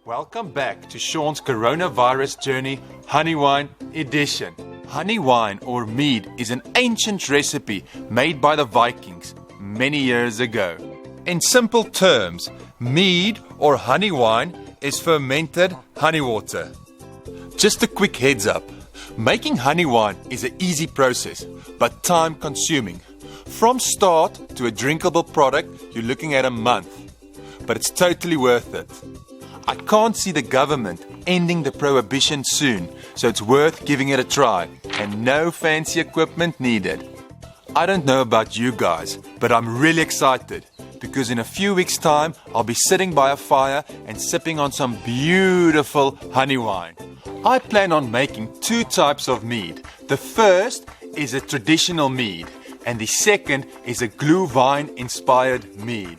Welcome back to Sean's Coronavirus Journey Honey Wine Edition. Honey wine or mead is an ancient recipe made by the Vikings many years ago. In simple terms, mead or honey wine is fermented honey water. Just a quick heads up, making honey wine is an easy process, but time consuming. From start to a drinkable product, you're looking at a month, but it's totally worth it. I can't see the government ending the prohibition soon, so it's worth giving it a try, and no fancy equipment needed. I don't know about you guys, but I'm really excited because in a few weeks' time, I'll be sitting by a fire and sipping on some beautiful honey wine. I plan on making 2 types of mead. The first is a traditional mead, and the second is a glühwein-inspired mead.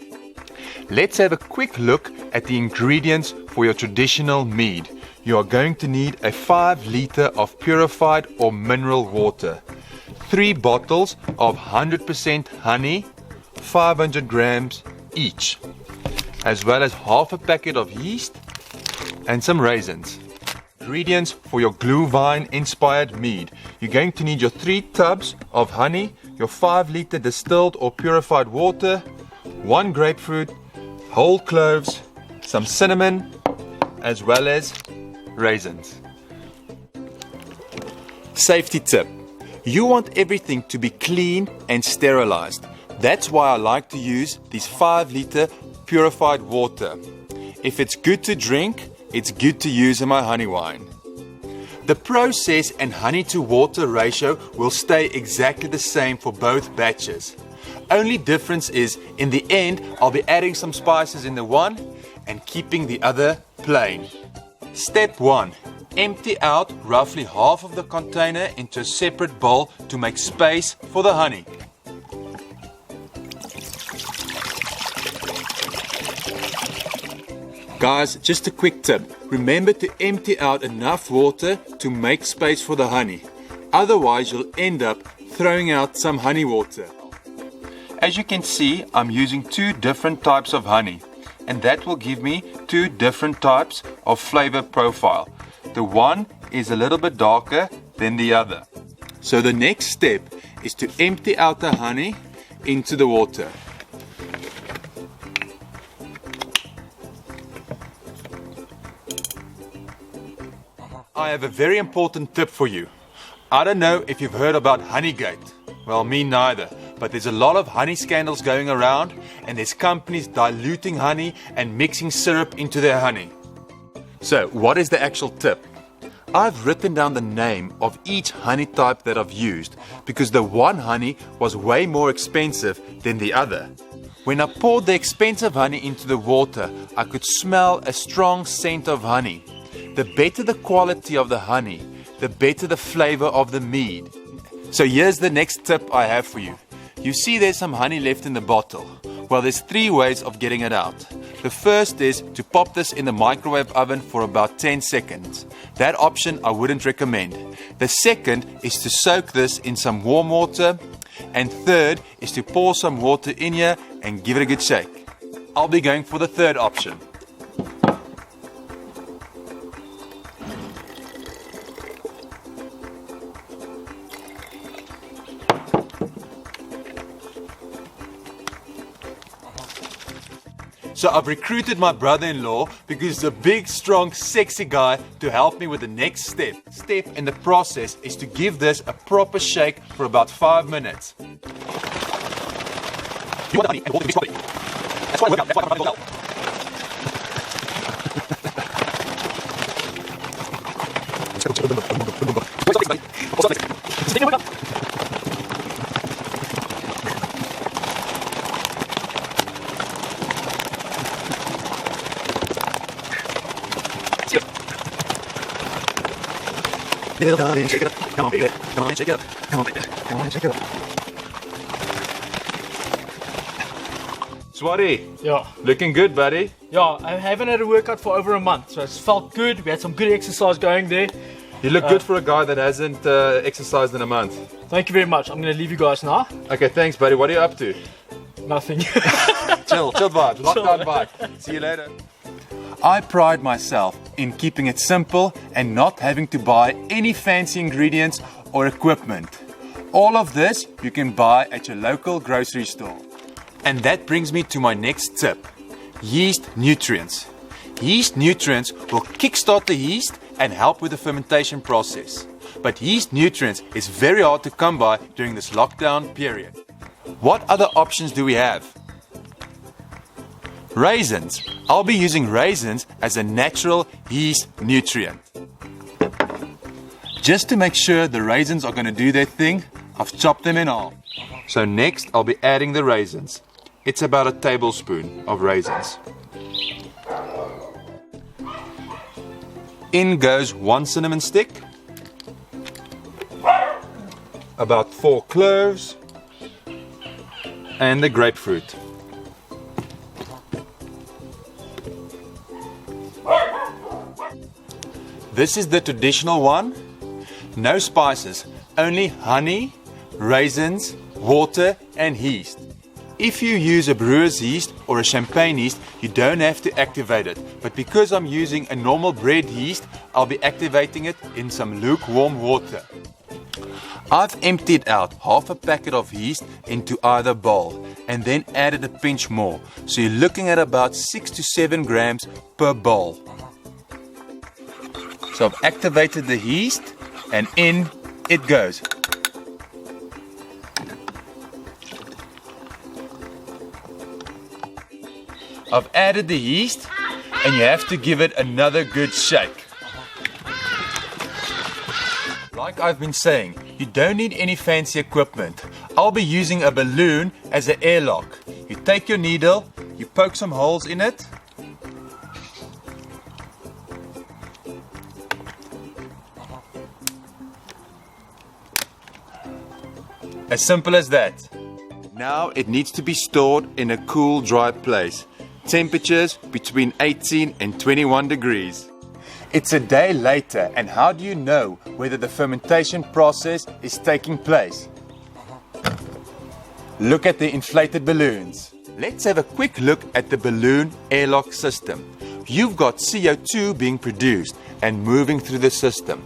Let's have a quick look at the ingredients for your traditional mead. You are going to need a 5 liter of purified or mineral water, 3 bottles of 100% honey, 500 grams each, as well as half a packet of yeast and some raisins. Ingredients for your glühwein inspired mead. You're going to need your 3 tubs of honey, your 5 liter distilled or purified water, 1 grapefruit, whole cloves, some cinnamon, as well as raisins. Safety tip. You want everything to be clean and sterilized. That's why I like to use this 5 liter purified water. If it's good to drink, it's good to use in my honey wine. The process and honey to water ratio will stay exactly the same for both batches. Only difference is, in the end, I'll be adding some spices in the one and keeping the other plain. Step 1. Empty out roughly half of the container into a separate bowl to make space for the honey. Guys, just a quick tip. Remember to empty out enough water to make space for the honey. Otherwise, you'll end up throwing out some honey water. As you can see, I'm using 2 different types of honey, and that will give me 2 different types of flavor profile. The one is a little bit darker than the other. So the next step is to empty out the honey into the water. I have a very important tip for you. I don't know if you've heard about Honeygate. Well, me neither. But there's a lot of honey scandals going around, and there's companies diluting honey and mixing syrup into their honey. So, what is the actual tip? I've written down the name of each honey type that I've used because the one honey was way more expensive than the other. When I poured the expensive honey into the water, I could smell a strong scent of honey. The better the quality of the honey, the better the flavor of the mead. So here's the next tip I have for you. You see there's some honey left in the bottle. Well, there's 3 ways of getting it out. The first is to pop this in the microwave oven for about 10 seconds. That option I wouldn't recommend. The second is to soak this in some warm water. And third is to pour some water in here and give it a good shake. I'll be going for the third option. So I've recruited my brother-in-law because he's a big, strong, sexy guy to help me with the next step. Step in the process is to give this a proper shake for about 5 minutes. You want the honey and water to mix properly. That's why I work out. That's why I'm trying to darlin, shake it up. Come on, baby. Come on, shake it up. Come on, baby. Come on, shake it up. Swati. Yeah. Looking good, buddy. Yeah, I haven't had a workout for over a month, so it's felt good. We had some good exercise going there. You look good for a guy that hasn't exercised in a month. Thank you very much. I'm going to leave you guys now. Okay, thanks, buddy. What are you up to? Nothing. Chill vibes. Lockdown vibe. See you later. I pride myself in keeping it simple and not having to buy any fancy ingredients or equipment. All of this you can buy at your local grocery store. And that brings me to my next tip: yeast nutrients. Yeast nutrients will kickstart the yeast and help with the fermentation process. But yeast nutrients is very hard to come by during this lockdown period. What other options do we have? Raisins. I'll be using raisins as a natural yeast nutrient. Just to make sure the raisins are going to do their thing, I've chopped them in half. So next I'll be adding the raisins. It's about a tablespoon of raisins. In goes 1 cinnamon stick, about 4 cloves, and the grapefruit. This is the traditional one. No spices, only honey, raisins, water and yeast. If you use a brewer's yeast or a champagne yeast, you don't have to activate it. But because I'm using a normal bread yeast, I'll be activating it in some lukewarm water. I've emptied out half a packet of yeast into either bowl and then added a pinch more. So you're looking at about 6 to 7 grams per bowl. So I've activated the yeast and in it goes. I've added the yeast and you have to give it another good shake. Like I've been saying, you don't need any fancy equipment. I'll be using a balloon as an airlock. You take your needle, you poke some holes in it. As simple as that. Now it needs to be stored in a cool, dry place. Temperatures between 18 and 21 degrees. It's a day later, and how do you know whether the fermentation process is taking place? Look at the inflated balloons. Let's have a quick look at the balloon airlock system. You've got CO2 being produced and moving through the system,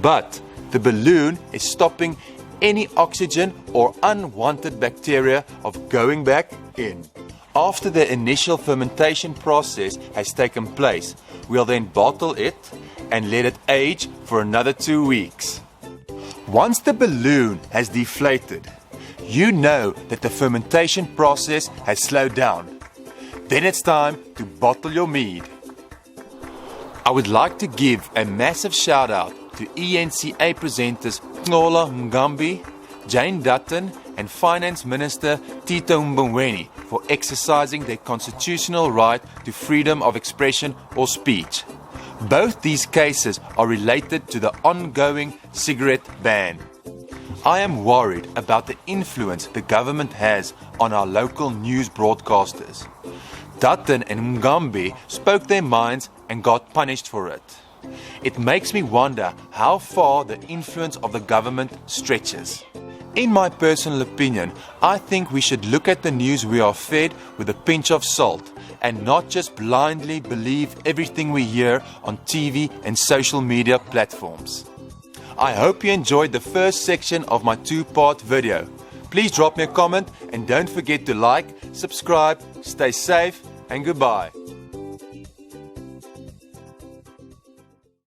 but the balloon is stopping any oxygen or unwanted bacteria of going back in. After the initial fermentation process has taken place, we'll then bottle it and let it age for another 2 weeks. Once the balloon has deflated, you know that the fermentation process has slowed down. Then it's time to bottle your mead. I would like to give a massive shout out to ENCA presenters Ngola Ngambi, Jane Dutton and Finance Minister Tito Mboweni for exercising their constitutional right to freedom of expression or speech. Both these cases are related to the ongoing cigarette ban. I am worried about the influence the government has on our local news broadcasters. Dutton and Ngambi spoke their minds and got punished for it. It makes me wonder how far the influence of the government stretches. In my personal opinion, I think we should look at the news we are fed with a pinch of salt and not just blindly believe everything we hear on TV and social media platforms. I hope you enjoyed the first section of my 2-part video. Please drop me a comment and don't forget to like, subscribe, stay safe and goodbye.